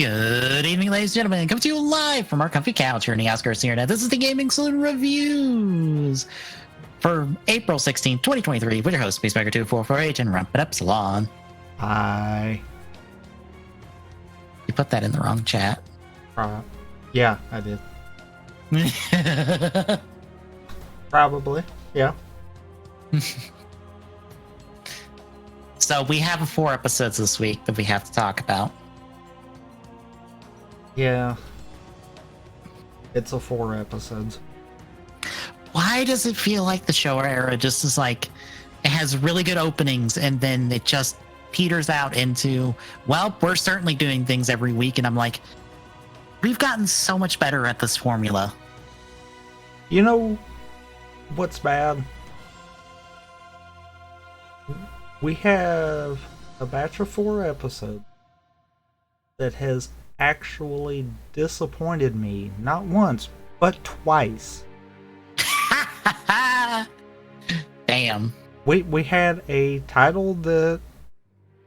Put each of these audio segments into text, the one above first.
Good evening, ladies and gentlemen. Coming to you live from our comfy couch here in the Oscars here. Now, this is the Gaming Saloon Reviews for April 16th, 2023 with your host, Peacemaker2448 and Rump It Up Salon. Hi. You put that in the wrong chat. Yeah, I did. Probably, yeah. So we have 4 episodes this week that we have to talk about. Yeah. It's a 4 episodes. Why does it feel like the Showa era just is like, it has really good openings and then it just peters out into, well, we're certainly doing things every week. And I'm like, we've gotten so much better at this formula. You know what's bad? We have a batch of 4 episodes that has actually disappointed me, not once, but twice. Damn. We had a title that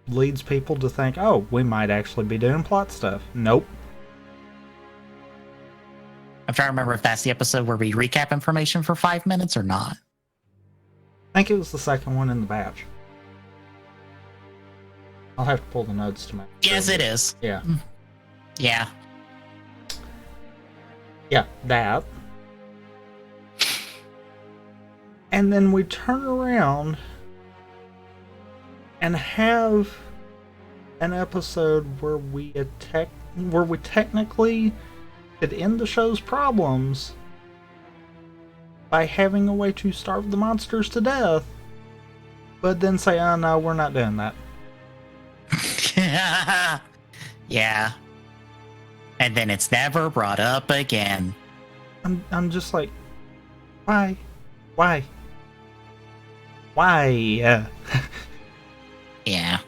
leads people to think, oh, we might actually be doing plot stuff. Nope. I'm trying to remember if that's the episode where we recap information for 5 minutes or not. I think it was the second one in the batch. I'll have to pull the notes to my... Yes, it is. Yeah. Yeah. Yeah, that. And then we turn around and have an episode where we technically could end the show's problems by having a way to starve the monsters to death, but then say, oh no, we're not doing that. Yeah. And then it's never brought up again. I'm just like, why? Why? Yeah.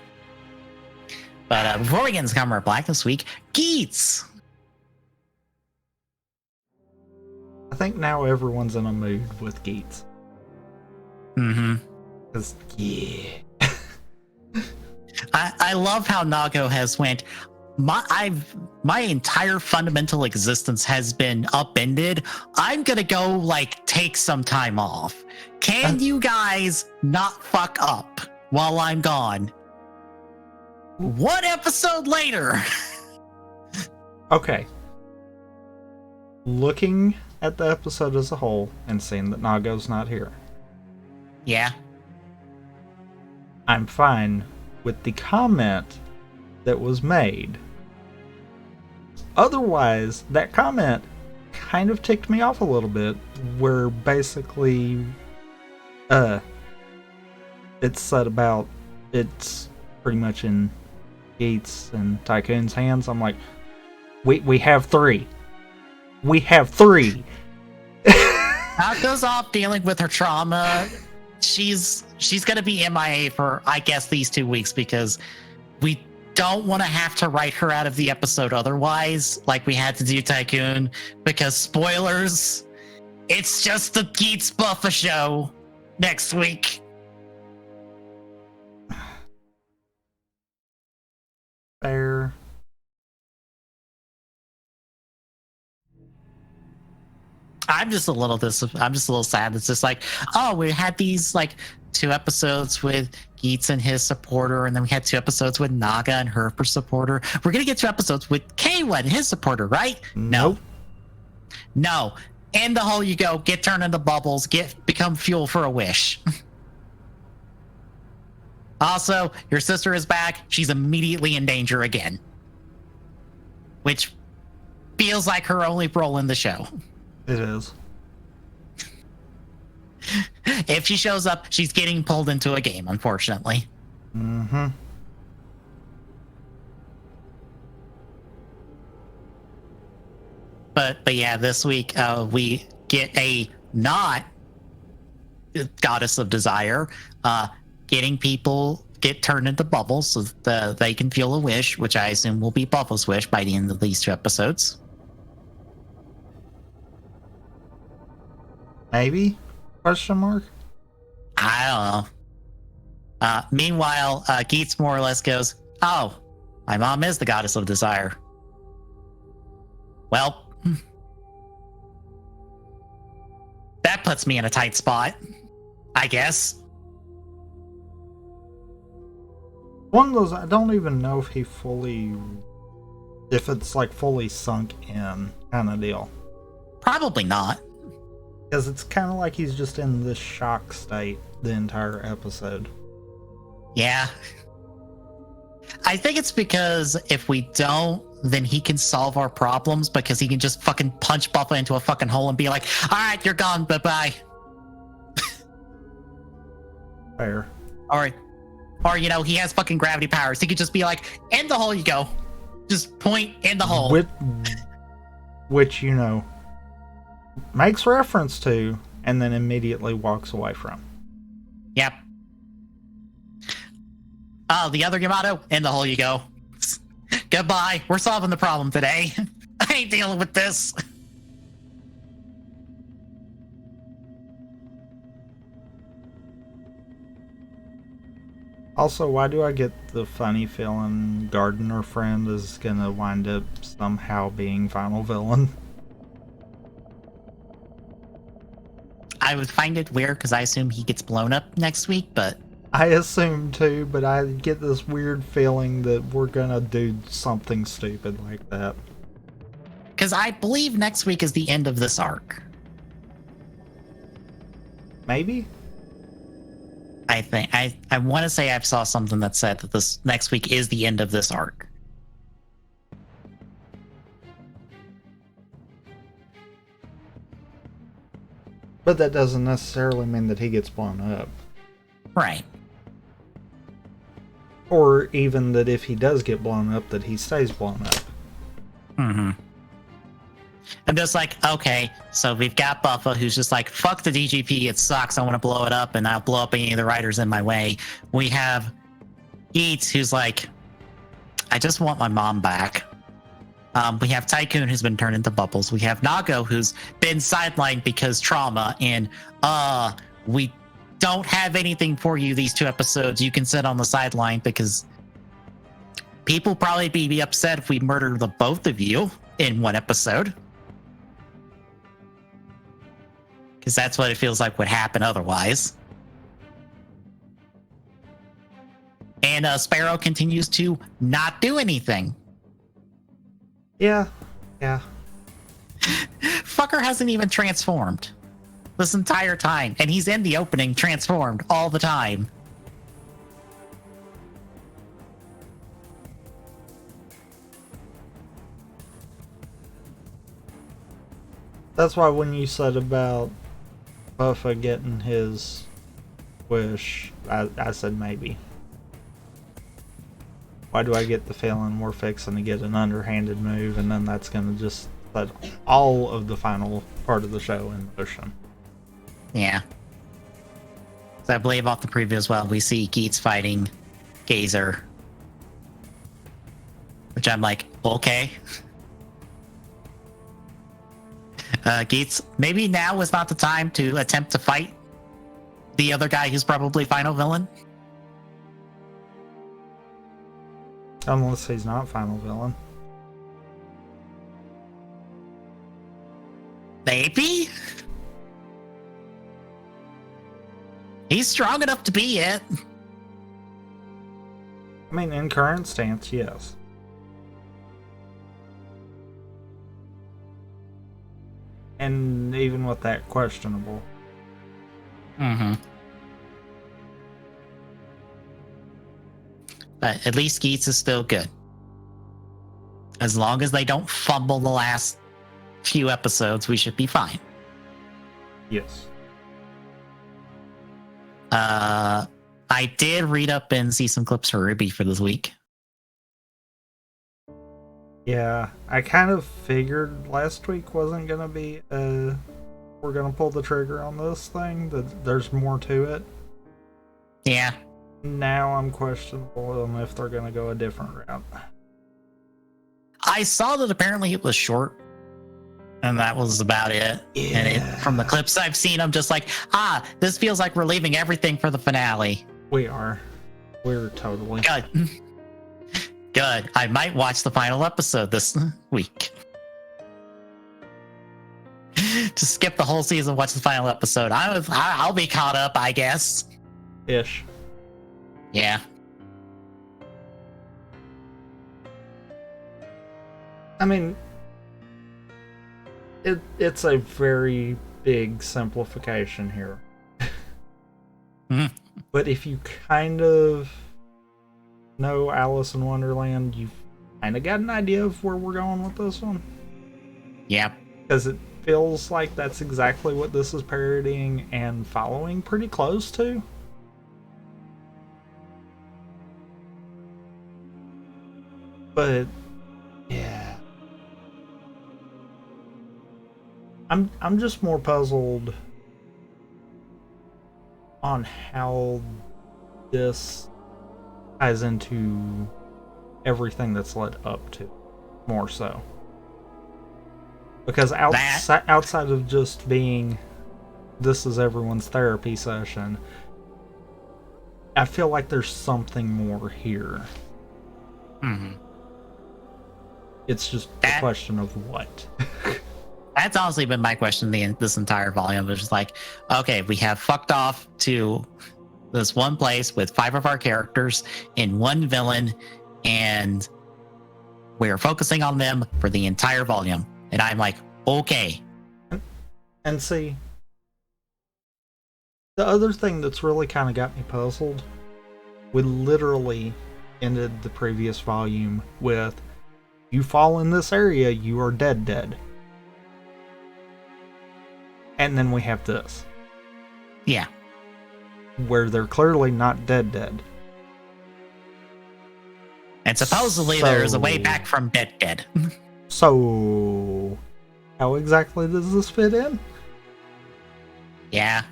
But before we get into Kamen Black this week, Geets! I think now everyone's in a mood with Geets. Mm-hmm. Because, yeah. I love how Nago has went, my entire fundamental existence has been upended. I'm gonna go, take some time off. Can you guys not fuck up while I'm gone? 1 episode later. Okay. Looking at the episode as a whole and seeing that Nago's not here, Yeah. I'm fine with the comment that was made. Otherwise, that comment kind of ticked me off a little bit, where basically it's said about it's pretty much in Gates and Tycoon's hands. I'm like, we have 3. We have 3. Nako's off dealing with her trauma. She's gonna be MIA for, I guess, these 2 weeks because we don't want to have to write her out of the episode otherwise, like we had to do Tycoon, because spoilers, it's just the Geets Buffa show next week. Fair. I'm just a little sad. It's just like, oh, we had these 2 episodes with Geets and his supporter, and then we had 2 episodes with Naga and her supporter. We're gonna get 2 episodes with K1 and his supporter, right? Nope. No. In the hole you go, get turned into bubbles, become fuel for a wish. Also, your sister is back. She's immediately in danger again. Which feels like her only role in the show. It is. If she shows up, she's getting pulled into a game, unfortunately. Mm-hmm. But yeah, this week we get a not goddess of desire, getting people get turned into bubbles so that they can feel a wish, which I assume will be Bubbles' wish by the end of these 2 episodes. Maybe? Question mark? I don't know. Meanwhile, Geets more or less goes, oh, my mom is the goddess of desire. Well, that puts me in a tight spot, I guess. One of those, I don't even know if if it's like fully sunk in kind of deal. Probably not. Because it's kind of like he's just in this shock state the entire episode. Yeah. I think it's because if we don't, then he can solve our problems because he can just fucking punch Buffa into a fucking hole and be like, all right, you're gone, bye-bye. Fair. Or, you know, he has fucking gravity powers. He could just be like, in the hole you go. Just point in the hole. Which, you know, makes reference to and then immediately walks away from. Yep. Oh, the other Yamato, in the hole you go. Goodbye. We're solving the problem today. I ain't dealing with this. Also, why do I get the funny feeling Gardener Friend is gonna wind up somehow being final villain? I would find it weird because I assume he gets blown up next week, but... I assume too, but I get this weird feeling that we're gonna do something stupid like that. Because I believe next week is the end of this arc. Maybe? I think I want to say I saw something that said that this next week is the end of this arc. But that doesn't necessarily mean that he gets blown up. Right. Or even that if he does get blown up, that he stays blown up. Mm-hmm. I'm just like, okay, so we've got Buffa, who's just like, fuck the DGP, it sucks, I want to blow it up, and I'll blow up any of the writers in my way. We have Eats, who's like, I just want my mom back. We have Tycoon, who's been turned into bubbles. We have Nago, who's been sidelined because trauma, and we don't have anything for you these 2 episodes. You can sit on the sideline because people probably be upset if we murder the both of you in 1 episode. Because that's what it feels like would happen otherwise. And Sparrow continues to not do anything. Yeah. Fucker hasn't even transformed this entire time. And he's in the opening transformed all the time. That's why when you said about Buffa getting his wish, I said maybe. Why do I get the feeling we're fixing to get an underhanded move and then that's going to just set all of the final part of the show in motion? Yeah. So I believe off the preview as well, we see Geets fighting Gazer. Which I'm like, okay. Geets, maybe now is not the time to attempt to fight the other guy who's probably final villain. Unless he's not final villain. Maybe? He's strong enough to be it. I mean, in current stance, yes. And even with that, questionable. Mm-hmm. But at least Geets is still good. As long as they don't fumble the last few episodes, we should be fine. Yes. I did read up and see some clips for Ruby for this week. Yeah, I kind of figured last week wasn't going to be we're going to pull the trigger on this thing, that there's more to it. Yeah. Now I'm questionable on if they're going to go a different route. I saw that apparently it was short, and that was about it. Yeah. And from the clips I've seen, I'm just like, this feels like we're leaving everything for the finale. We are. We're totally. Good. Good. I might watch the final episode this week. Just skip the whole season, watch the final episode. I'll be caught up, I guess. Ish. Yeah. I mean, it's a very big simplification here. Mhm. But if you kind of know Alice in Wonderland, you've kind of got an idea of where we're going with this one. Yeah. Because it feels like that's exactly what this is parodying and following pretty close to. But yeah, I'm just more puzzled on how this ties into everything that's led up to, more so. Because outside of just being this is everyone's therapy session, I feel like there's something more here. Mm-hmm. It's just a question of what. That's honestly been my question this entire volume. It's just like, okay, we have fucked off to this one place with 5 of our characters and 1 villain, and we're focusing on them for the entire volume. And I'm like, okay. And see, the other thing that's really kind of got me puzzled, we literally ended the previous volume with, you fall in this area, you are dead. And then we have this. Yeah. Where they're clearly not dead. And supposedly there's a way back from dead. So, how exactly does this fit in? Yeah.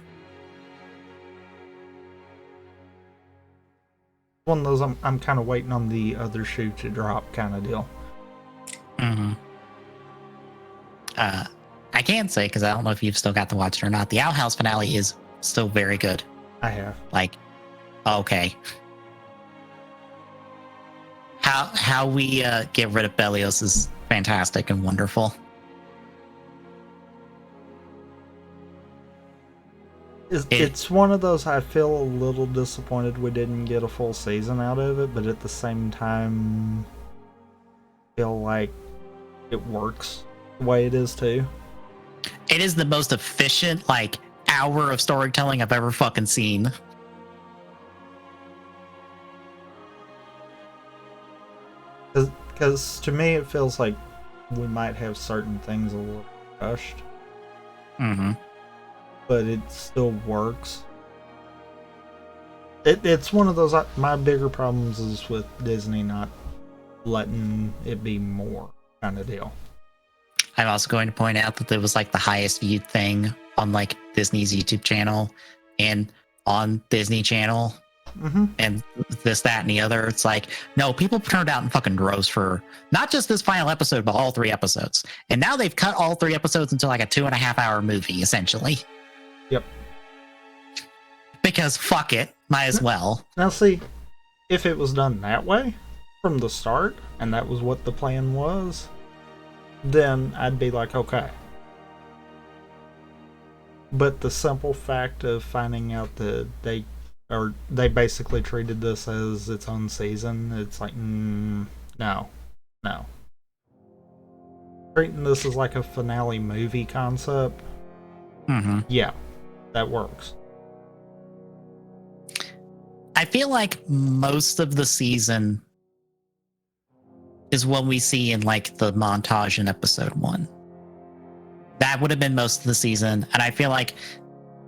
One of those I'm kind of waiting on the other shoe to drop kind of deal. Mm-hmm. I can't say, because I don't know if you've still got to watch it or not. The Owl House finale is still very good. I have. Like, okay. How we get rid of Belios is fantastic and wonderful. It's one of those, I feel a little disappointed we didn't get a full season out of it, but at the same time, feel like it works the way it is too. It is the most efficient, like, hour of storytelling I've ever fucking seen. Because to me, it feels like we might have certain things a little rushed. Mm-hmm. But it still works. It's one of those, my bigger problems is with Disney not letting it be more kind of deal. I'm also going to point out that it was like the highest viewed thing on like Disney's YouTube channel and on Disney Channel. Mm-hmm. And this, that, and the other. It's like, no, people turned out in fucking droves for not just this final episode, but all 3 episodes. And now they've cut all 3 episodes into like a 2.5 hour movie, essentially. Yep. Because fuck it, might as well. Now see, if it was done that way from the start, and that was what the plan was, then I'd be like, okay. But the simple fact of finding out that they basically treated this as its own season, it's like, no. Treating this as like a finale movie concept, yeah, that works. I feel like most of the season is what we see in like the montage in episode 1. That would have been most of the season. And I feel like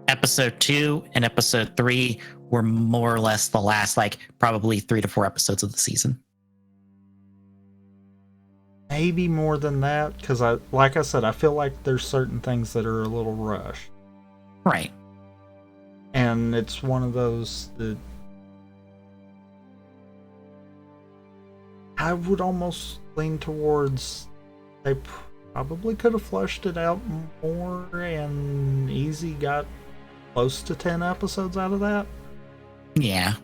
episode 2 and episode 3 were more or less the last, like, probably 3 to 4 episodes of the season. Maybe more than that, because like I said, I feel like there's certain things that are a little rushed. Right. And it's one of those that I would almost lean towards they probably could have fleshed it out more, and Easy got close to 10 episodes out of that. Yeah.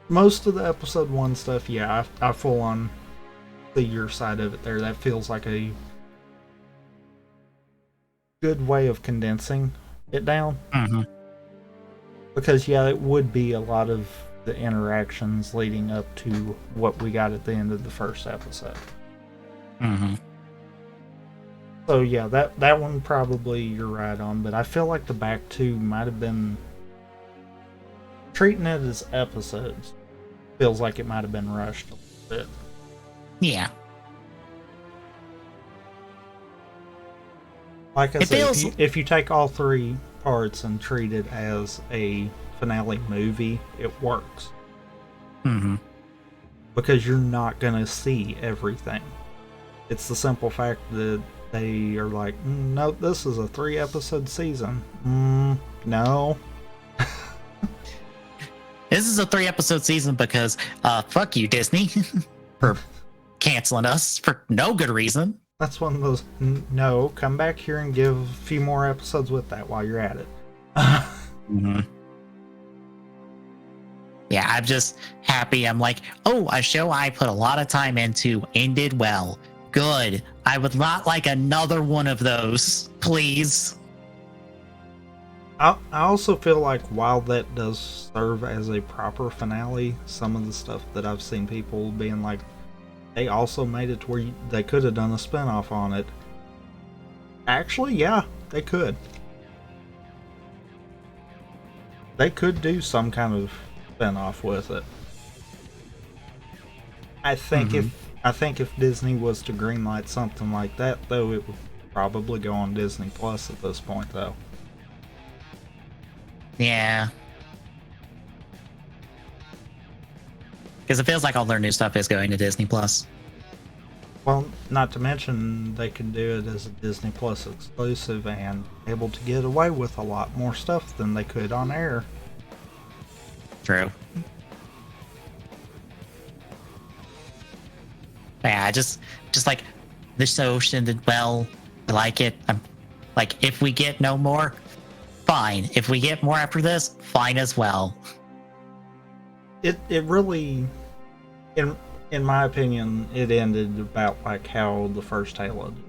Most of the episode 1 stuff, yeah, I full on see your side of it there. That feels like a good way of condensing it down. Mm-hmm. Because, yeah, it would be a lot of the interactions leading up to what we got at the end of the first episode. Mm-hmm. So, yeah, that one probably you're right on, but I feel like the back two might have been... Treating it as episodes feels like it might have been rushed a little bit. Yeah. Like I said, if you take all three parts and treat it as a finale movie, it works. Mm-hmm. Because you're not going to see everything. It's the simple fact that they are like, no, this is a 3-episode season. No. This is a 3-episode season because fuck you, Disney, for canceling us for no good reason. That's one of those, no, come back here and give a few more episodes with that while you're at it. Mm-hmm. Yeah, I'm just happy. I'm like, oh, a show I put a lot of time into ended well. Good. I would not like another one of those, please. I also feel like while that does serve as a proper finale, some of the stuff that I've seen people being like, they also made it to where they could have done a spinoff on it. Actually, yeah, they could. They could do some kind of spinoff with it. I think if Disney was to greenlight something like that, though, it would probably go on Disney Plus at this point, though. Yeah. Because it feels like all their new stuff is going to Disney Plus. Well, not to mention they can do it as a Disney Plus exclusive and able to get away with a lot more stuff than they could on air. True. Yeah, just like this show ended well. I like it. I'm like, if we get no more, fine. If we get more after this, fine as well. It really, in my opinion, it ended about like how the first tale ended.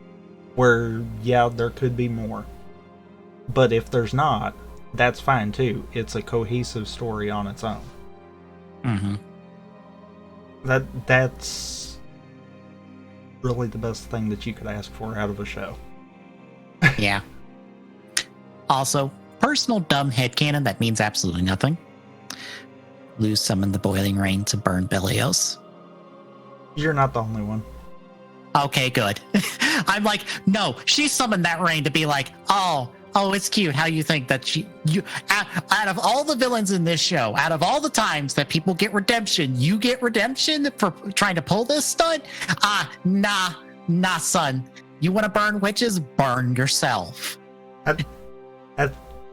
Where, yeah, there could be more. But if there's not, that's fine too. It's a cohesive story on its own. Mm-hmm. That's really the best thing that you could ask for out of a show. Yeah. Also, personal dumb headcanon that means absolutely nothing. Lou summoned the boiling rain to burn Belios. You're not the only one. Okay, good. I'm like, no, she summoned that rain to be like, oh, it's cute how you think that you out of all the villains in this show, out of all the times that people get redemption, you get redemption for trying to pull this stunt? Nah, son. You want to burn witches? Burn yourself. I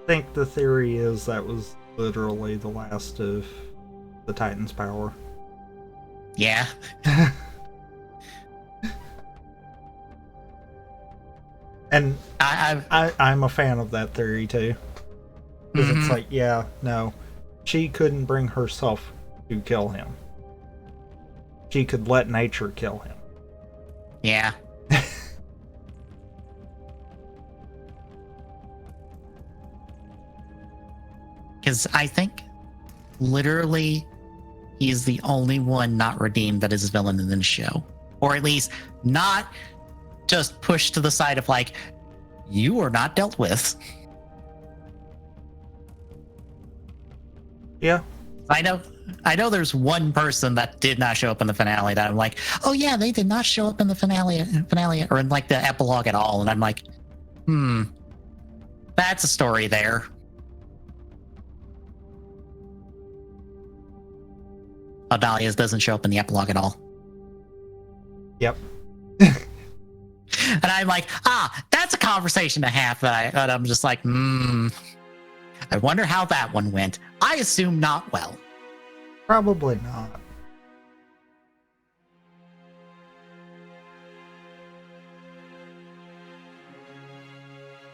think the theory is that was literally the last of the Titan's power. Yeah. And I'm a fan of that theory too. Because it's like, yeah, no, she couldn't bring herself to kill him. She could let nature kill him. Yeah. Because I think literally he's the only one not redeemed that is a villain in the show. Or at least not just pushed to the side of like, you are not dealt with. Yeah. I know there's one person that did not show up in the finale that I'm like, oh yeah, they did not show up in the finale or in like the epilogue at all. And I'm like, that's a story there. Dahlia's doesn't show up in the epilogue at all. Yep. And I'm like, that's a conversation to have that I'm just like, I wonder how that one went. I assume not well. Probably not.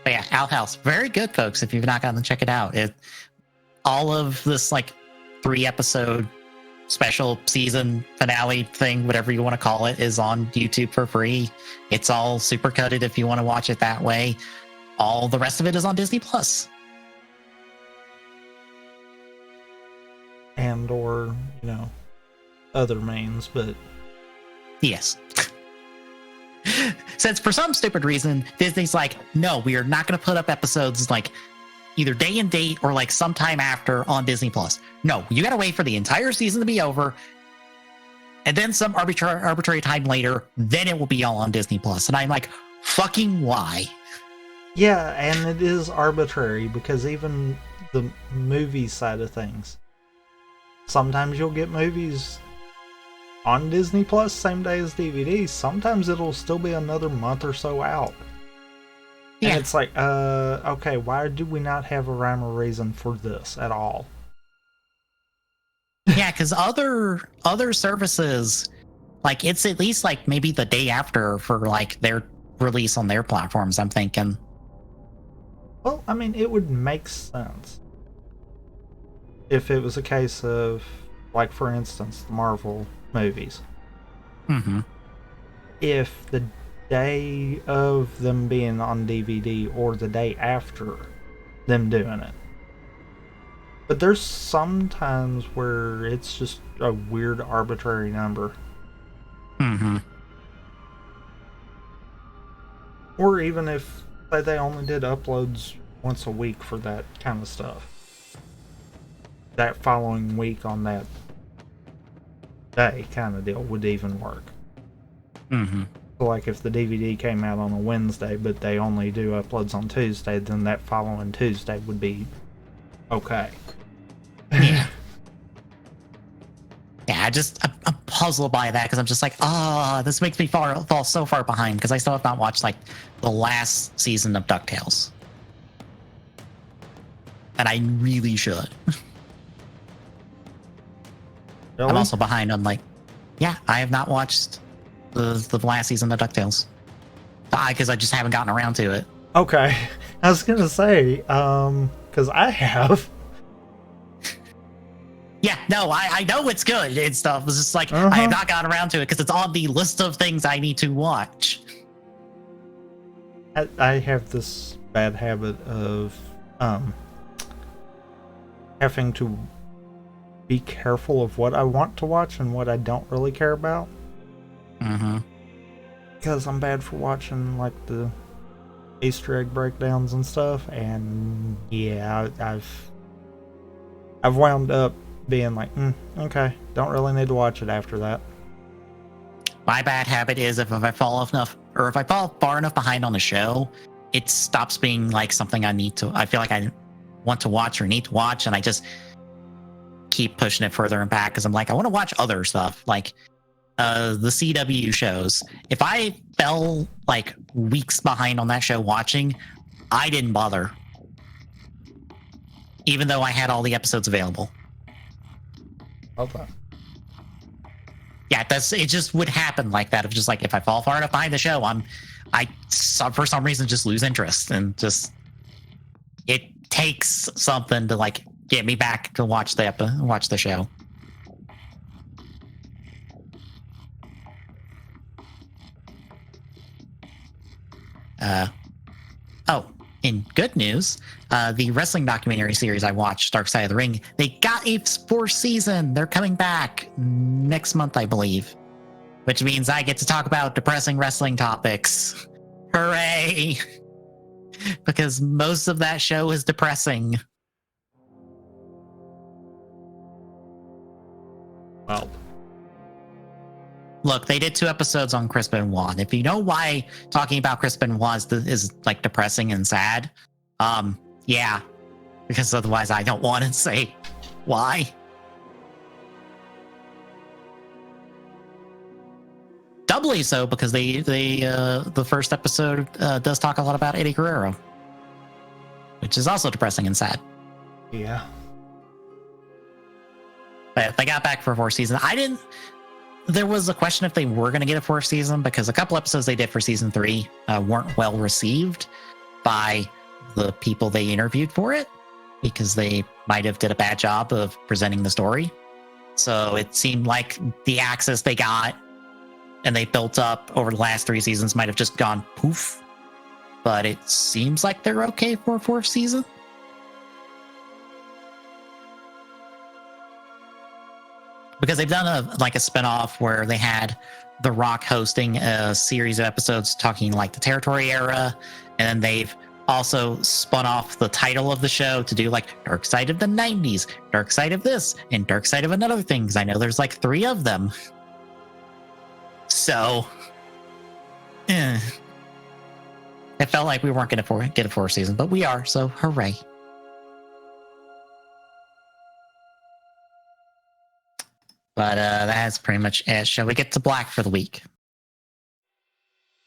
But yeah, Outhouse, very good, folks. If you've not gotten to check it out, all of this like 3-episode special season finale thing, whatever you want to call it, is on YouTube for free. It's all super cutted if you want to watch it that way. All the rest of it is on Disney Plus. And or, other means, but yes. Since for some stupid reason, Disney's like, no, we are not going to put up episodes like either day and date or like sometime after on Disney Plus. No, you got to wait for the entire season to be over. And then some arbitrary time later, then it will be all on Disney Plus. And I'm like, fucking why? Yeah, and it is arbitrary because even the movie side of things, sometimes you'll get movies on Disney Plus same day as DVDs. Sometimes it'll still be another month or so out. Yeah. And it's like, okay, why do we not have a rhyme or reason for this at all? Yeah, because other services, like it's at least like maybe the day after for like their release on their platforms, I'm thinking. Well, I mean, it would make sense if it was a case of, like, for instance, the Marvel movies. Mm-hmm. If the day of them being on DVD or the day after them doing it. But there's some times where it's just a weird arbitrary number. Mm-hmm. Or even if they only did uploads once a week for that kind of stuff. That following week on that day kind of deal would even work. Mm-hmm. So like if the DVD came out on a Wednesday, but they only do uploads on Tuesday, then that following Tuesday would be okay. Yeah. Yeah, I'm puzzled by that because I'm just like, this makes me fall so far behind because I still have not watched like the last season of DuckTales. And I really should. Really? I'm also behind on I have not watched the last season of DuckTales. Because I just haven't gotten around to it. Okay. I was going to say, because I have. Yeah, no, I know it's good and stuff. It's just like, I have not gotten around to it because it's on the list of things I need to watch. I have this bad habit of having to be careful of what I want to watch and what I don't really care about. Mm-hmm. Because I'm bad for watching like the Easter egg breakdowns and stuff, and yeah, I've wound up being like, okay, don't really need to watch it after that. My bad habit is if I fall far enough behind on the show, it stops being like something I feel like I want to watch or need to watch, and I just keep pushing it further and back because I'm like, I want to watch other stuff like the CW shows. If I fell like weeks behind on that show watching, I didn't bother, even though I had all the episodes available. Okay. Yeah, it just would happen like that. Of just like if I fall far enough behind the show, I for some reason just lose interest, and just it takes something to like get me back to watch the show. In good news, the wrestling documentary series I watched, Dark Side of the Ring, they got a fourth season. They're coming back next month, I believe, which means I get to talk about depressing wrestling topics. Hooray! Because most of that show is depressing. Well, look, they did 2 episodes on Chris Benoit. If you know why talking about Chris Benoit is like depressing and sad, yeah, because otherwise I don't want to say why. Doubly so because the first episode does talk a lot about Eddie Guerrero, which is also depressing and sad. Yeah. But they got back for a 4th season. There was a question if they were going to get a 4th season because a couple episodes they did for season 3 weren't well received by the people they interviewed for it because they might have did a bad job of presenting the story. So it seemed like the access they got and they built up over the last 3 seasons might have just gone poof. But it seems like they're okay for a 4th season. Because they've done a spinoff where they had The Rock hosting a series of episodes talking like the Territory era, and then they've also spun off the title of the show to do like Dark Side of the 90s, Dark Side of this, and Dark Side of another thing. Because I know there's like 3 of them. So, it felt like we weren't going to get a 4th season, but we are. So, hooray! But that's pretty much it. Shall we get to Black for the week?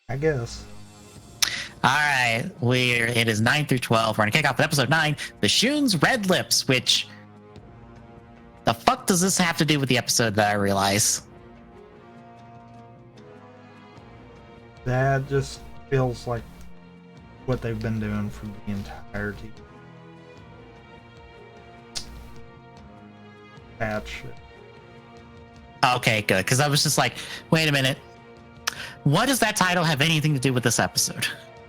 I guess. All right, it is 9 through 12. We're gonna kick off with episode 9, The Shun's Red Lips. Which the fuck does this have to do with the episode that I realize? That just feels like what they've been doing for the entirety. Patch. Okay, good. Because I was just like, wait a minute. What does that title have anything to do with this episode?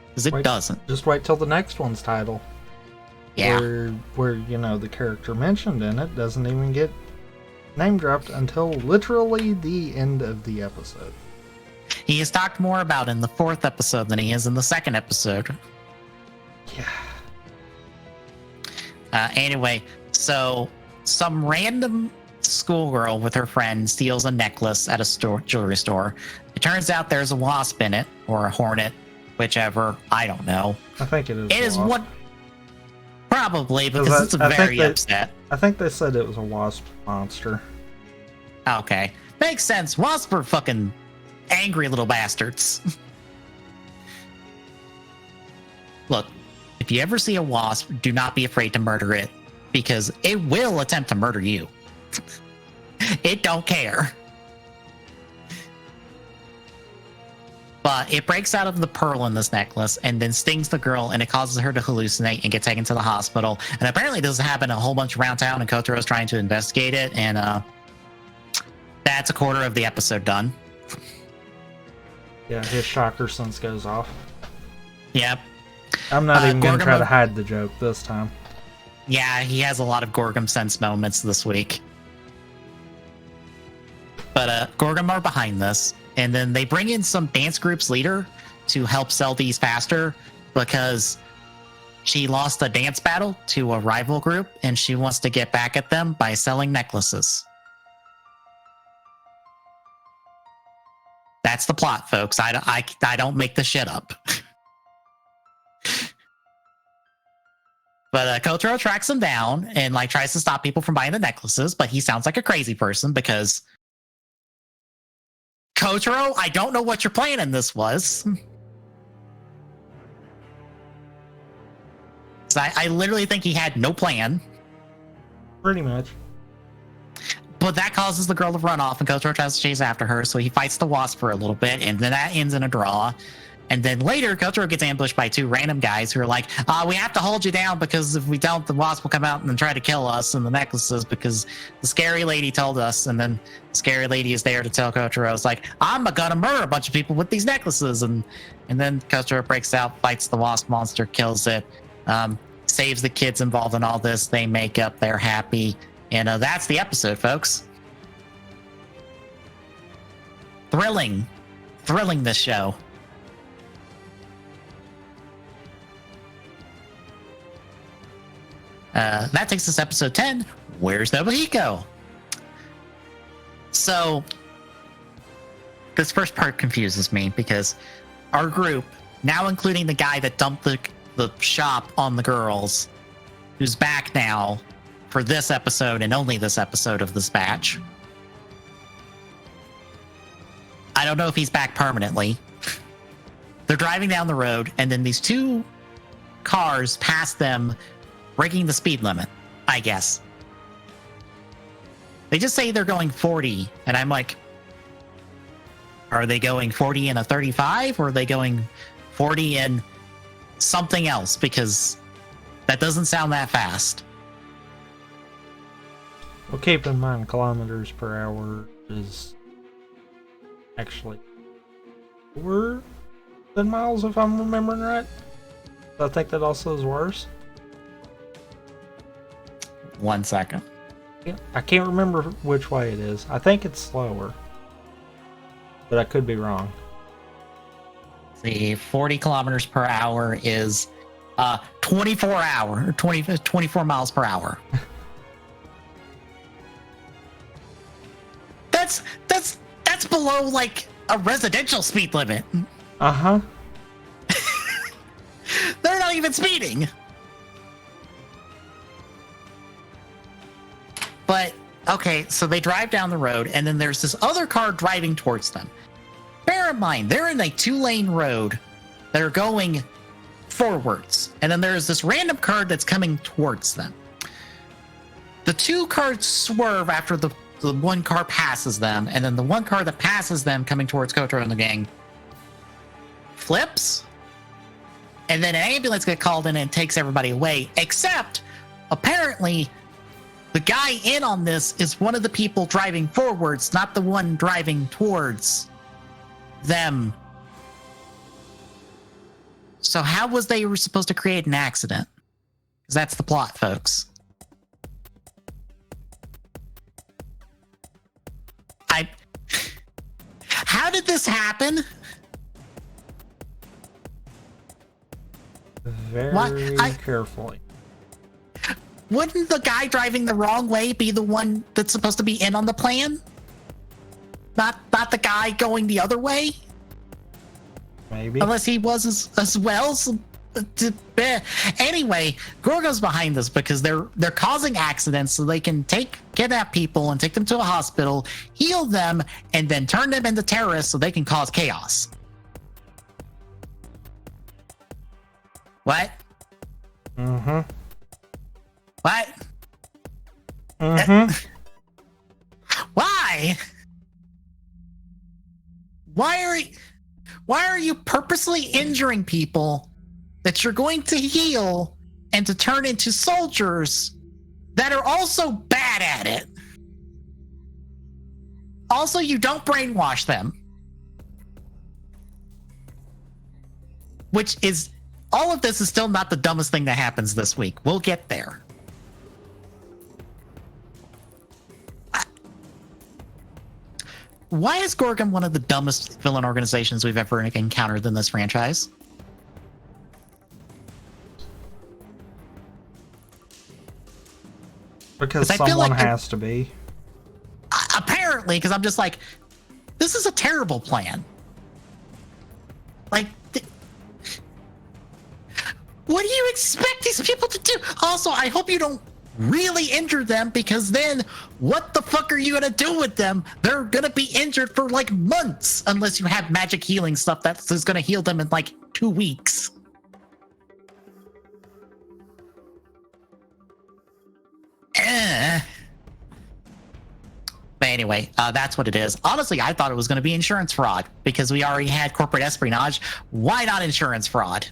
Because it doesn't. Just wait till the next one's title. Yeah. Where the character mentioned in it doesn't even get name dropped until literally the end of the episode. He is talked more about in the 4th episode than he is in the 2nd episode. Yeah. Anyway, so some random schoolgirl with her friend steals a necklace at a jewelry store. It turns out there's a wasp in it, or a hornet, whichever. I don't know. I think it is. It is what? Probably, because it's very upset. I think they said it was a wasp monster. Okay. Makes sense. Wasps are fucking angry little bastards. Look, if you ever see a wasp, do not be afraid to murder it, because it will attempt to murder you. It don't care. But it breaks out of the pearl in this necklace and then stings the girl, and it causes her to hallucinate and get taken to the hospital. And apparently this has happened a whole bunch around town, and Kotaro's trying to investigate it, and that's a quarter of the episode done. Yeah, his shocker sense goes off. Yep. I'm not even going to try to hide the joke this time. Yeah, he has a lot of Gourgam sense moments this week. But Gourgam are behind this, and then they bring in some dance group's leader to help sell these faster because she lost a dance battle to a rival group, and she wants to get back at them by selling necklaces. That's the plot, folks. I don't make the shit up. But Kotaro tracks him down and tries to stop people from buying the necklaces, but he sounds like a crazy person because Kotaro, I don't know what your plan in this was. I literally think he had no plan. Pretty much. But that causes the girl to run off, and Kotaro tries to chase after her, so he fights the wasp for a little bit, and then that ends in a draw. And then later, Kotaro gets ambushed by 2 random guys who are like, we have to hold you down because if we don't, the wasp will come out and try to kill us and the necklaces because the scary lady told us. And then the scary lady is there to tell Kotaro, it's like, I'm gonna murder a bunch of people with these necklaces. And then Kotaro breaks out, fights the wasp monster, kills it, saves the kids involved in all this. They make up, they're happy. And that's the episode, folks. Thrilling this show. That takes us to episode 10. Where's Nobuhiko? So, this first part confuses me because our group, now including the guy that dumped the shop on the girls, who's back now for this episode and only this episode of this batch. I don't know if he's back permanently. They're driving down the road, and then these 2 cars pass them, breaking the speed limit, I guess. They just say they're going 40, and I'm like, are they going 40 in a 35, or are they going 40 in something else? Because that doesn't sound that fast. Well, keep in mind, kilometers per hour is actually lower than miles, if I'm remembering right. I think that also is worse. 1 second. Yeah, I can't remember which way it is. I think it's slower, but I could be wrong. See, 40 kilometers per hour is 24 miles per hour. That's below like a residential speed limit. Uh-huh. They're not even speeding. But okay, so they drive down the road, and then there's this other car driving towards them. Bear in mind, they're in a 2-lane road that are going forwards, and then there's this random car that's coming towards them. The 2 cars swerve after the one car passes them, and then the one car that passes them coming towards Kotaro and the gang flips, and then an ambulance gets called in and takes everybody away, except apparently the guy in on this is one of the people driving forwards, not the one driving towards them. So how was they supposed to create an accident? Because that's the plot, folks. How did this happen? Very carefully. Wouldn't the guy driving the wrong way be the one that's supposed to be in on the plan? Not the guy going the other way? Maybe. Unless he was as well. So, anyway, Gourgam's behind this because they're causing accidents so they can kidnap people and take them to a hospital, heal them, and then turn them into terrorists so they can cause chaos. What? Mm-hmm. What? Mm-hmm. Why? Why are you purposely injuring people that you're going to heal and to turn into soldiers that are also bad at it? Also, you don't brainwash them. Which is, all of this is still not the dumbest thing that happens this week. We'll get there. Why is Gourgam one of the dumbest villain organizations we've ever encountered in this franchise? Because someone has to be. Apparently, because I'm just like, this is a terrible plan. Like, what do you expect these people to do? Also, I hope you don't really injure them, because then what the fuck are you gonna do with them? They're gonna be injured for like months unless you have magic healing stuff that's gonna heal them in like 2 weeks. But anyway, that's what it is. Honestly, I thought it was going to be insurance fraud because we already had corporate espionage. Why not insurance fraud?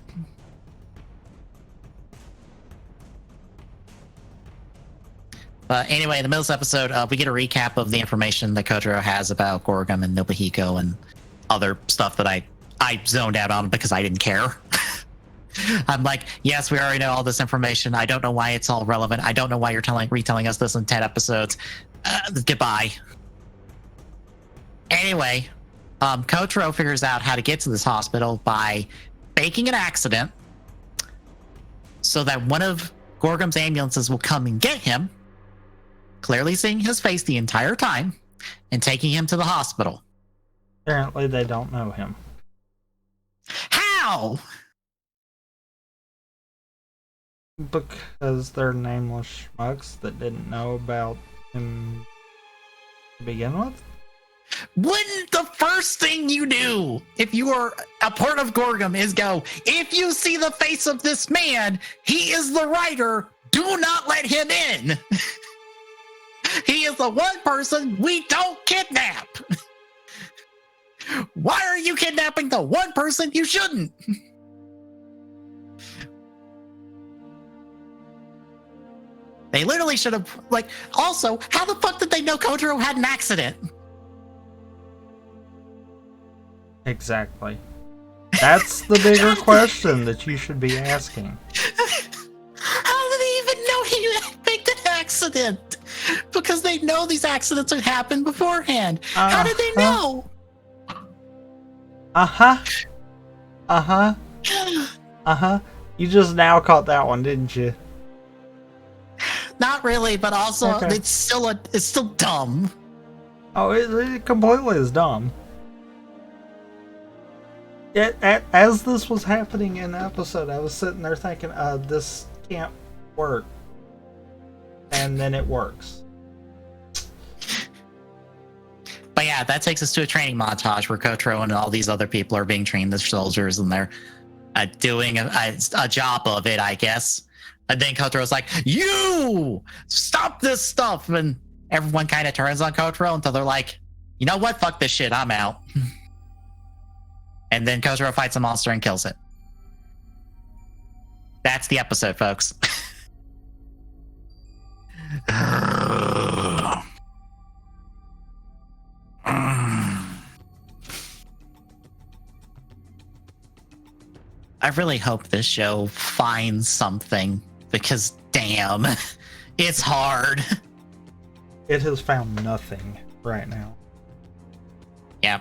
Anyway, in the middle of this episode, we get a recap of the information that Kotaro has about Gourgam and Nobuhiko and other stuff that I zoned out on because I didn't care. I'm like, yes, we already know all this information. I don't know why it's all relevant. I don't know why you're retelling us this in 10 episodes. Goodbye. Anyway, Kotaro figures out how to get to this hospital by faking an accident so that one of Gourgam's ambulances will come and get him, clearly seeing his face the entire time, and taking him to the hospital. Apparently they don't know him. How? Because they're nameless schmucks that didn't know about him to begin with. Wouldn't the first thing you do if you are a part of Gourgam is go, if you see the face of this man, he is the writer, do not let him in. He is the one person we don't kidnap. Why are you kidnapping the one person you shouldn't? They literally should have, like, also, how the fuck did they know Kotaro had an accident? Exactly. That's the bigger question that you should be asking. How did they even know he picked an accident? Because they know these accidents have happened beforehand. How did they know? You just now caught that one, didn't you? Not really, but also Okay. it's still dumb. Oh, it completely is dumb. As this was happening in the episode, I was sitting there thinking, this can't work. And then it works. But yeah, that takes us to a training montage where Kotaro and all these other people are being trained as soldiers, and they're doing a job of it, I guess. And then Kotaro's like, "You stop this stuff!" And everyone kind of turns on Kotaro until they're like, "You know what? Fuck this shit. I'm out." And then Kotaro fights a monster and kills it. That's the episode, folks. I really hope this show finds something, because damn, it's hard. It has found nothing right now. Yeah.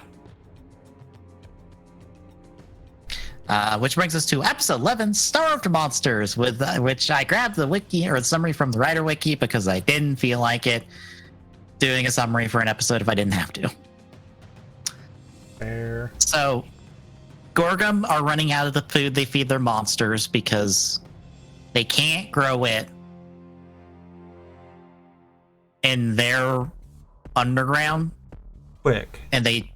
Which brings us to episode 11, Starved Monsters, with which I grabbed the wiki or the summary from the writer wiki because I didn't feel like it doing a summary for an episode if I didn't have to. Fair. So, Gourgam are running out of the food they feed their monsters because they can't grow it in their underground. Quick. And they...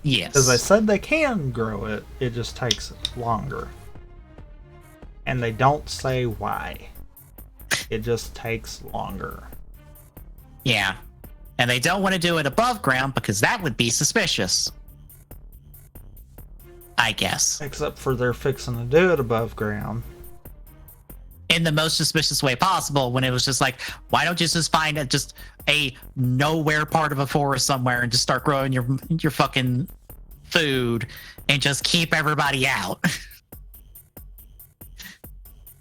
Yes. As I said, they can grow it. It just takes longer. And they don't say why. It just takes longer. Yeah. And they don't want to do it above ground because that would be suspicious. I guess. Except for they're fixing to do it above ground. In the most suspicious way possible, when it was just like, why don't you just find just a nowhere part of a forest somewhere and just start growing your fucking food and just keep everybody out.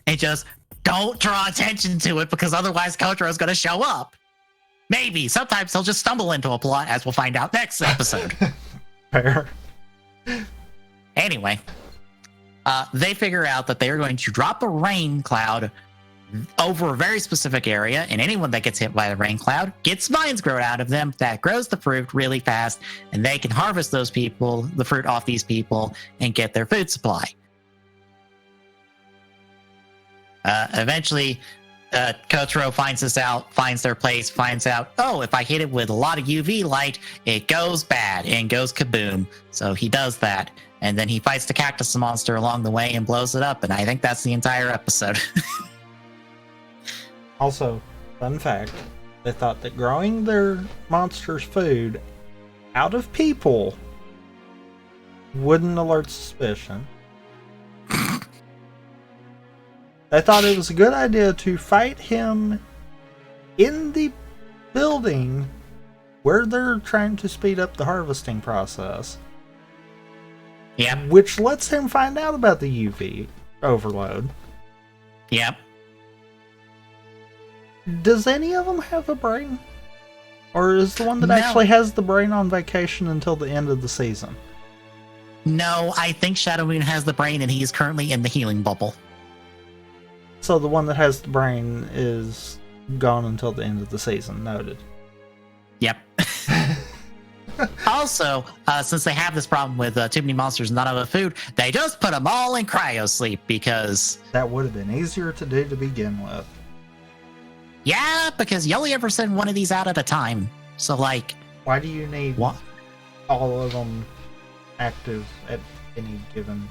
And just don't draw attention to it because otherwise Kotaro's going to show up. Maybe. Sometimes he'll just stumble into a plot, as we'll find out next episode. Fair. Anyway, they figure out that they're going to drop a rain cloud over a very specific area, and anyone that gets hit by the rain cloud gets vines grown out of them that grows the fruit really fast, and they can harvest the fruit off these people, and get their food supply. Eventually, Kotaro finds this out, finds their place, finds out, oh, if I hit it with a lot of UV light, it goes bad and goes kaboom. So he does that. And then he fights the cactus monster along the way and blows it up. And I think that's the entire episode. Also, fun fact, they thought that growing their monsters' food out of people wouldn't alert suspicion. They thought it was a good idea to fight him in the building where they're trying to speed up the harvesting process. Yep. Which lets him find out about the UV overload. Yep. Does any of them have a brain? Or is the one that No. actually has the brain on vacation until the end of the season? No, I think Shadow Moon has the brain and he's currently in the healing bubble. So the one that has the brain is gone until the end of the season. Noted. Yep. Also, since they have this problem with too many monsters and not enough food, they just put them all in cryo sleep because... That would have been easier to do to begin with. Yeah, because you only ever send one of these out at a time. So, like... Why do you need what? all of them active at any given...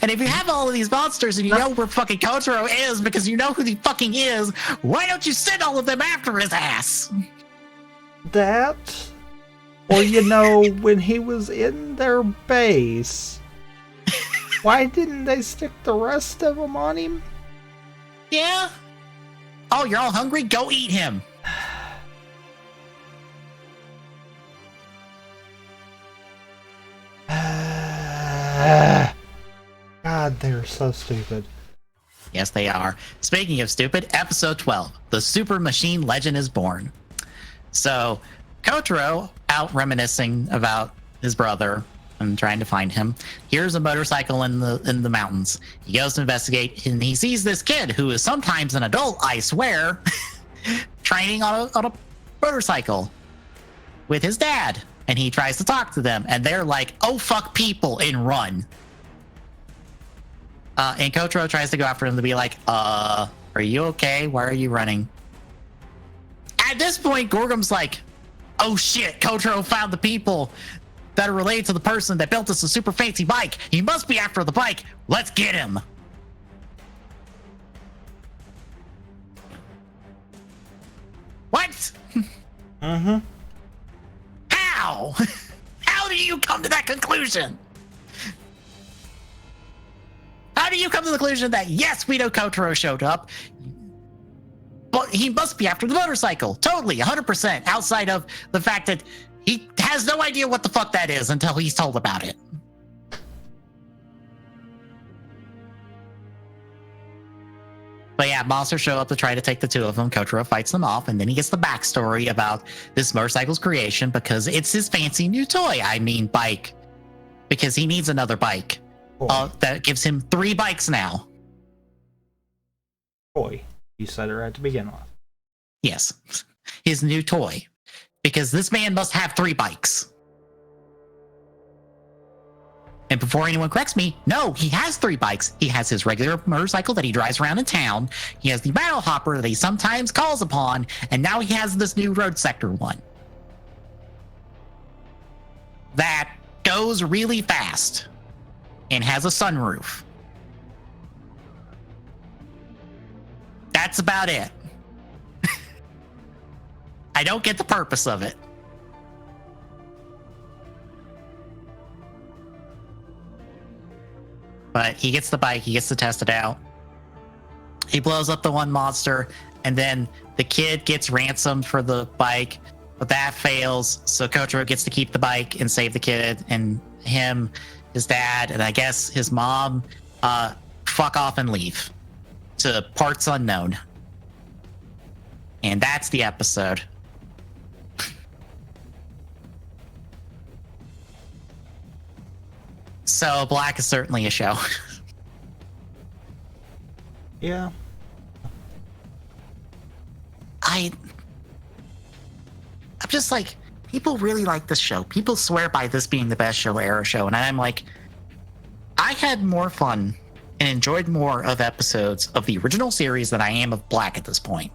And if you have all of these monsters and you know where fucking Kotaro is because you know who he fucking is, why don't you send all of them after his ass? That... Or, you know, when he was in their base, why didn't they stick the rest of them on him? Yeah. Oh, you're all hungry? Go eat him. God, they're so stupid. Yes, they are. Speaking of stupid, episode 12, The Super Machine Legend is Born. So, Kotaro, out reminiscing about his brother and trying to find him, hears a motorcycle in the mountains. He goes to investigate, and he sees this kid who is sometimes an adult, I swear, training on a motorcycle with his dad. And he tries to talk to them, and they're like, "Oh, fuck people," and run. And Kotaro tries to go after him to be like, are you okay? Why are you running? At this point, Gourgam's like, oh shit, Kotaro found the people that are related to the person that built us a super fancy bike. He must be after the bike. Let's get him. What? Mm-hmm. How? How do you come to that conclusion? How do you come to the conclusion that, yes, we know Kotaro showed up, but he must be after the motorcycle? Totally, 100%, outside of the fact that he has no idea what the fuck that is until he's told about it. But yeah, monsters show up to try to take the two of them. Kotaro fights them off, and then he gets the backstory about this motorcycle's creation because it's his fancy new toy. I mean, bike. Because he needs another bike. That gives him 3 bikes now. Toy. You said it right to begin with. Yes. His new toy. Because this man must have 3 bikes. And before anyone corrects me, no, he has 3 bikes. He has his regular motorcycle that he drives around in town. He has the battle hopper that he sometimes calls upon. And now he has this new road sector one. That goes really fast. And has a sunroof. That's about it. I don't get the purpose of it. But he gets the bike, he gets to test it out. He blows up the one monster, and then the kid gets ransomed for the bike, but that fails, so Kotaro gets to keep the bike and save the kid, and him, his dad, and I guess his mom fuck off and leave to parts unknown. And that's the episode. So Black is certainly a show. Yeah. I'm just like, people really like this show. People swear by this being the best show era show, and I'm like, I had more fun and enjoyed more of episodes of the original series than I am of Black at this point.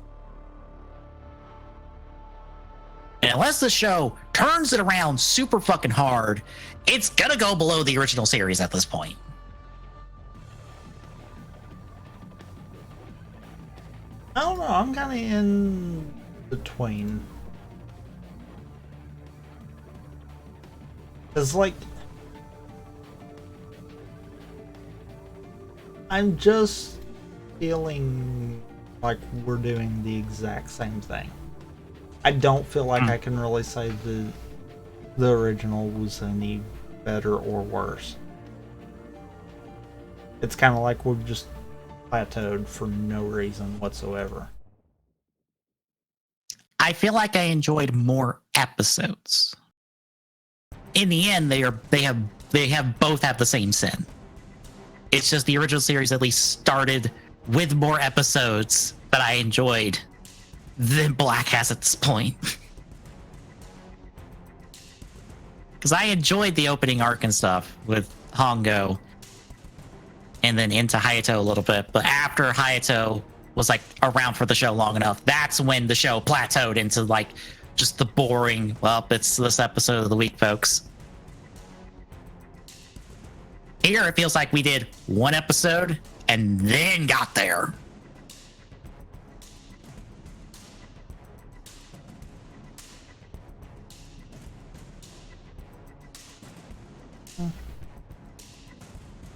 And unless the show turns it around super fucking hard, it's gonna go below the original series at this point. I don't know, I'm kind of in between. Because, like, I'm just feeling like we're doing the exact same thing. I don't feel like I can really say the original was any better or worse. It's kind of like we've just plateaued for no reason whatsoever. I feel like I enjoyed more episodes. In the end, they both have the same sin. It's just the original series at least started with more episodes that I enjoyed than Black has at this point. Because I enjoyed the opening arc and stuff with Hongo, and then into Hayato a little bit. But after Hayato was like around for the show long enough, that's when the show plateaued into like just the boring, well, it's this episode of the week, folks. Here it feels like we did one episode and then got there.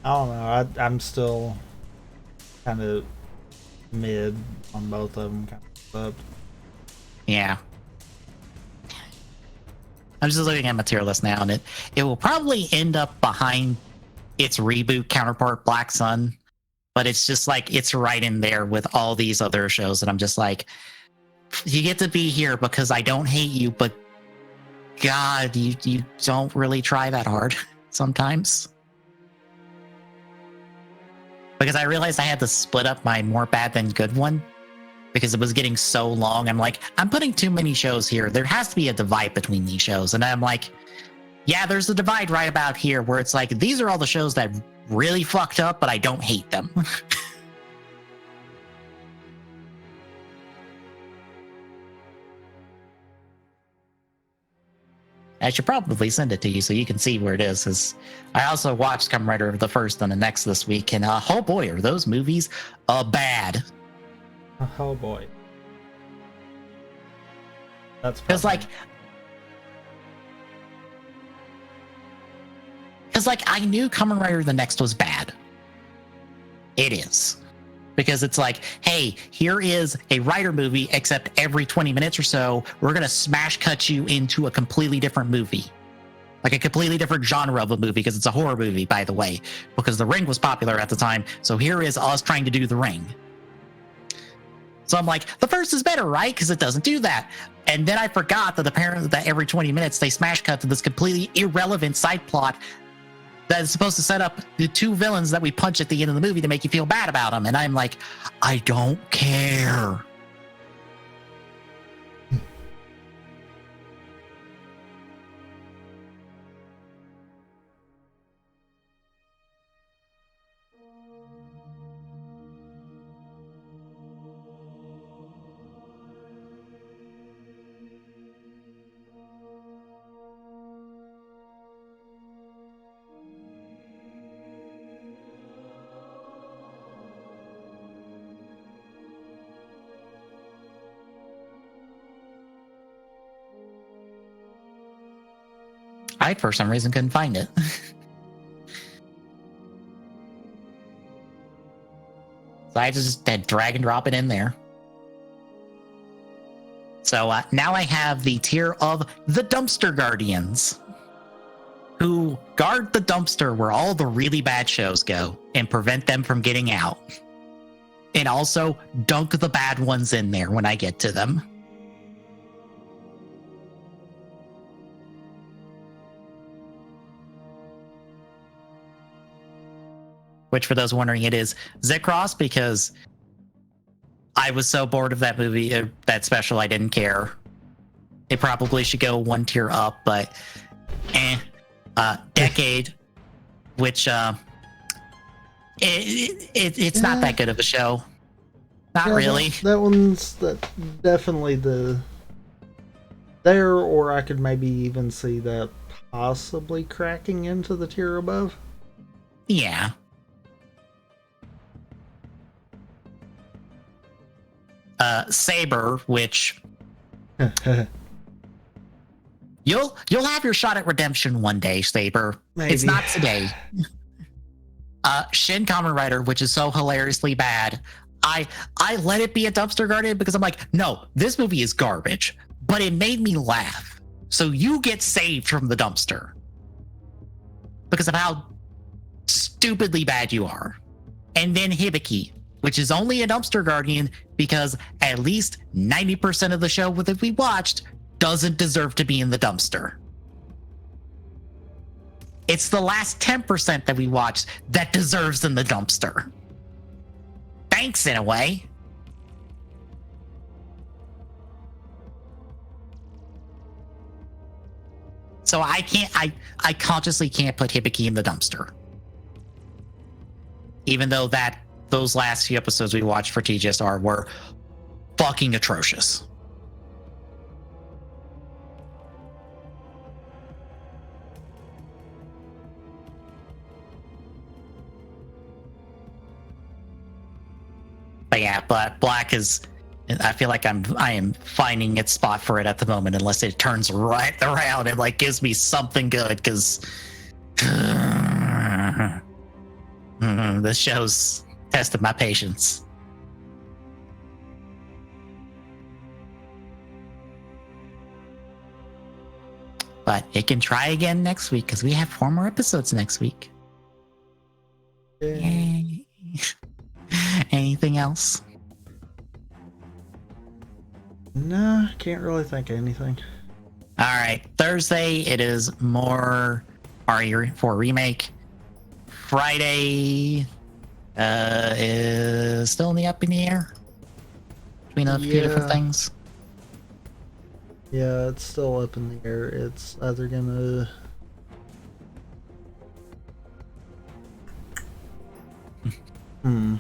I don't know. I'm still kind of mid on both of them. Kind of Yeah. I'm just looking at my tier list now, and it will probably end up behind its reboot counterpart, Black Sun. But it's just like, it's right in there with all these other shows. And I'm just like, you get to be here because I don't hate you, but God, you don't really try that hard sometimes. Because I realized I had to split up my more bad than good one because it was getting so long. I'm like, I'm putting too many shows here. There has to be a divide between these shows. And I'm like, yeah, there's a divide right about here where it's like, these are all the shows that really fucked up, but I don't hate them. I should probably send it to you so you can see where it is. Because I also watched Kamen Rider the first and the next this week, and oh boy, are those movies bad. Oh boy. That's because like I knew Kamen Rider the next was bad. It is. Because it's like, hey, here is a Rider movie, except every 20 minutes or so, we're going to smash cut you into a completely different movie. Like a completely different genre of a movie, because it's a horror movie, by the way, because The Ring was popular at the time. So here is us trying to do The Ring. So I'm like, the first is better, right? Because it doesn't do that. And then I forgot that apparently that every 20 minutes they smash cut to this completely irrelevant side plot that is supposed to set up the two villains that we punch at the end of the movie to make you feel bad about them. And I'm like, I don't care. I, for some reason, couldn't find it. So I just had drag and drop it in there. So now I have the tier of the Dumpster Guardians, who guard the dumpster where all the really bad shows go and prevent them from getting out. And also dunk the bad ones in there when I get to them. Which, for those wondering, it is Zicross, because I was so bored of that movie, that special, I didn't care. It probably should go one tier up, but Decade, which it's not that good of a show. Not really. That one's definitely there, or I could maybe even see that possibly cracking into the tier above. Yeah. Saber, which you'll have your shot at redemption one day, Saber. Maybe. It's not today. Shin Kamen Rider, which is so hilariously bad. I let it be a dumpster guardian because I'm like, no, this movie is garbage, but it made me laugh. So you get saved from the dumpster because of how stupidly bad you are. And then Hibiki, which is only a dumpster guardian because at least 90% of the show that we watched doesn't deserve to be in the dumpster. It's the last 10% that we watched that deserves in the dumpster. Thanks, in a way. So I consciously can't put Hibiki in the dumpster. Even though those last few episodes we watched for TGSR were fucking atrocious. But yeah, but Black is, I feel like I am finding its spot for it at the moment, unless it turns right around and like gives me something good, because this show's tested my patience. but it can try again next week because we have 4 more episodes next week. Yay. Anything else? Nah, can't really think of anything. All right, Thursday it is more RE4 remake. Friday is still in the air between a few different things. Yeah, it's still up in the air. It's either gonna I'm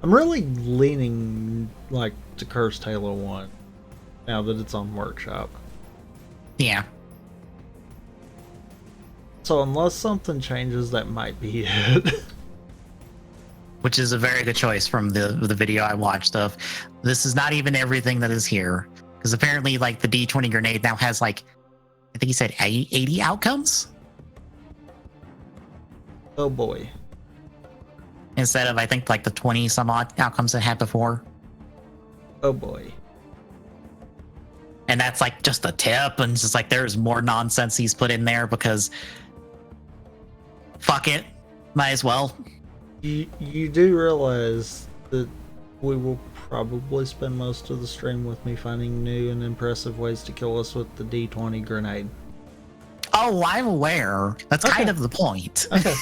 really leaning like to Cursed Halo 1 now that it's on Workshop. Yeah. So unless something changes, that might be it. Which is a very good choice from the video I watched of this is not even everything that is here. Because apparently like the D20 grenade now has like, I think he said 80 outcomes? Oh boy. Instead of I think like the 20 some odd outcomes it had before. Oh boy. And that's like just a tip, and it's just like there's more nonsense he's put in there because fuck it. Might as well. You do realize that we will probably spend most of the stream with me finding new and impressive ways to kill us with the D20 grenade. Oh, I'm aware. That's kind of the point. Okay.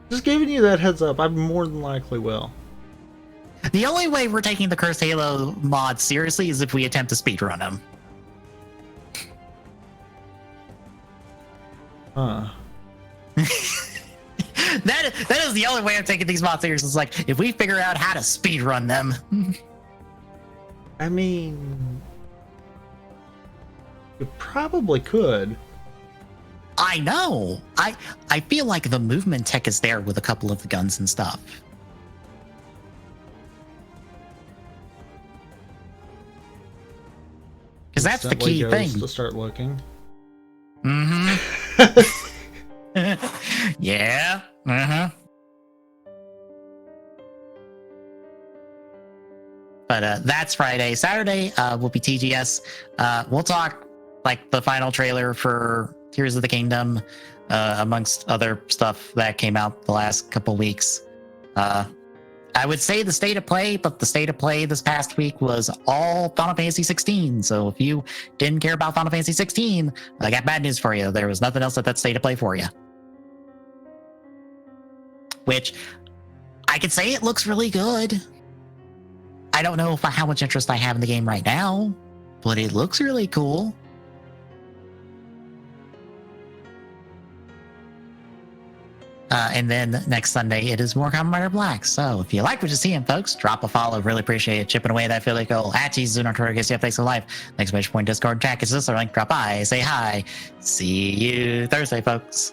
Just giving you that heads up. I more than likely will. The only way we're taking the Cursed Halo mod seriously is if we attempt to speedrun him. Huh. That is the only way I'm taking these mods seriously. It's like, if we figure out how to speedrun them. I mean, you probably could. I know. I feel like the movement tech is there with a couple of the guns and stuff. Because that's the key thing. To start looking. Mm-hmm. Yeah. Uh-huh. But that's Friday. Saturday will be TGS. We'll talk like the final trailer for Tears of the Kingdom, amongst other stuff that came out the last couple weeks. I would say the state of play, but the state of play this past week was all Final Fantasy 16. So if you didn't care about Final Fantasy 16, I got bad news for you. There was nothing else at that state of play for you. Which I could say it looks really good. I don't know how much interest I have in the game right now, but it looks really cool. And then next Sunday, it is more Kamen Rider Black. So if you like what you're seeing, folks, drop a follow. Really appreciate it. Chipping away that Philly goal. At Jesus on Twitter, gets you updates of life. Next Page Point Discord chat. It's this link. Drop by. Say hi. See you Thursday, folks.